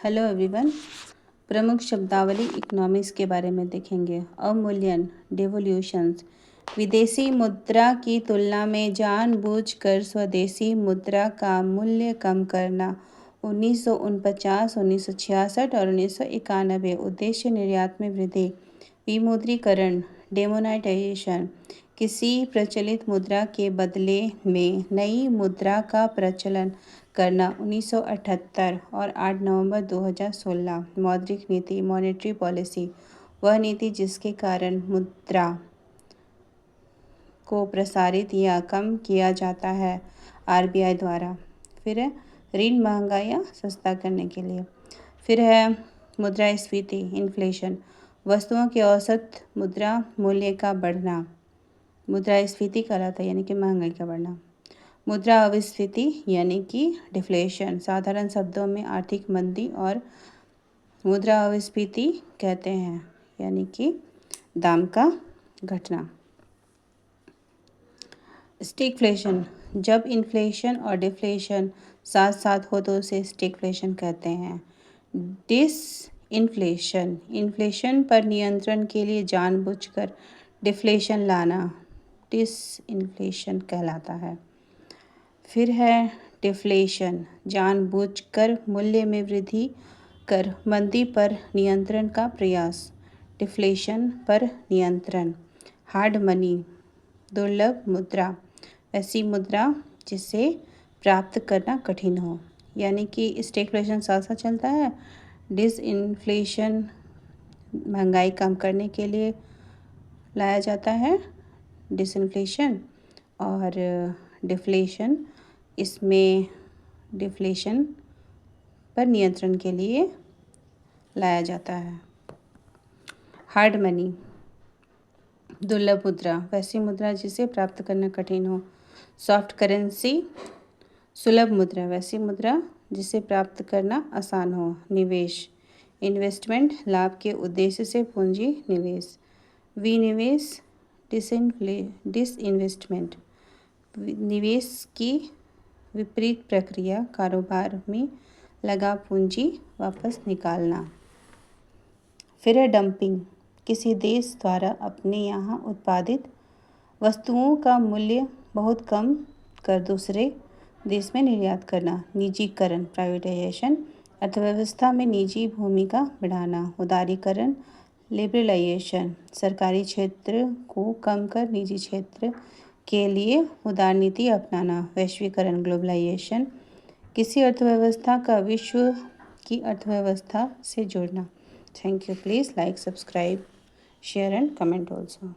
Hello everyone. प्रमुख शब्दावली economics के बारे में देखेंगे। अवमूल्यन, डिवोल्यूशंस, विदेशी मुद्रा की तुलना में जानबूझकर स्वदेशी मुद्रा का मूल्य कम करना। 1949, 1966 और 1991। उद्देश्य निर्यात में वृद्धि। विमुद्रीकरण, डेमोनेटाइजेशन, किसी प्रचलित मुद्रा के बदले में नई मुद्रा का प्रचलन करना। 1978 और 8 नवंबर 2016। मौद्रिक नीति, मॉनेटरी पॉलिसी, वह नीति जिसके कारण मुद्रा को प्रसारित या कम किया जाता है आरबीआई द्वारा। फिर है ऋण महंगा या सस्ता करने के लिए। फिर है मुद्रास्फीति, इन्फ्लेशन, वस्तुओं के औसत मुद्रा मूल्य का बढ़ना मुद्रास्फीति कहलाता है, यानी कि महंगाई का बढ़ना। मुद्रा अविस्फीति यानी कि डिफ्लेशन, साधारण शब्दों में आर्थिक मंदी और मुद्रा अविस्फीति कहते हैं, यानी कि दाम का घटना। स्टैगफ्लेशन, जब इन्फ्लेशन और डिफ्लेशन साथ साथ हो तो उसे स्टैगफ्लेशन कहते हैं। डिसइन्फ्लेशन, इन्फ्लेशन पर नियंत्रण के लिए जानबूझकर डिफ्लेशन लाना डिसइन्फ्लेशन कहलाता है। फिर है डिफ्लेशन, जानबूझकर मूल्य में वृद्धि कर मंदी पर नियंत्रण का प्रयास, डिफ्लेशन पर नियंत्रण। हार्ड मनी, दुर्लभ मुद्रा, ऐसी मुद्रा जिसे प्राप्त करना कठिन हो, यानी कि स्टैगफ्लेशन साथ साथ चलता है। डिसइन्फ्लेशन महंगाई कम करने के लिए लाया जाता है डिसइन्फ्लेशन, और डिफ्लेशन इसमें डिफ्लेशन पर नियंत्रण के लिए लाया जाता है। हार्ड मनी, दुर्लभ मुद्रा, वैसी मुद्रा जिसे प्राप्त करना कठिन हो। सॉफ्ट करेंसी, सुलभ मुद्रा, वैसी मुद्रा जिसे प्राप्त करना आसान हो। निवेश, इन्वेस्टमेंट, लाभ के उद्देश्य से पूंजी निवेश। विनिवेश, डिसइन्वेस्टमेंट, निवेश की विपरीत प्रक्रिया, कारोबार में लगा पूंजी वापस निकालना। फिर है डंपिंग, किसी देश द्वारा अपने यहाँ उत्पादित वस्तुओं का मूल्य बहुत कम कर दूसरे देश में निर्यात करना। निजीकरण, प्राइवेटाइजेशन, अर्थव्यवस्था में निजी भूमिका बढ़ाना। उदारीकरण, लिबरलाइजेशन, सरकारी क्षेत्र को कम कर निजी क्षेत्र के लिए उदार नीति अपनाना। वैश्वीकरण, ग्लोबलाइजेशन, किसी अर्थव्यवस्था का विश्व की अर्थव्यवस्था से जोड़ना। Thank you. Please like, subscribe, share and comment also.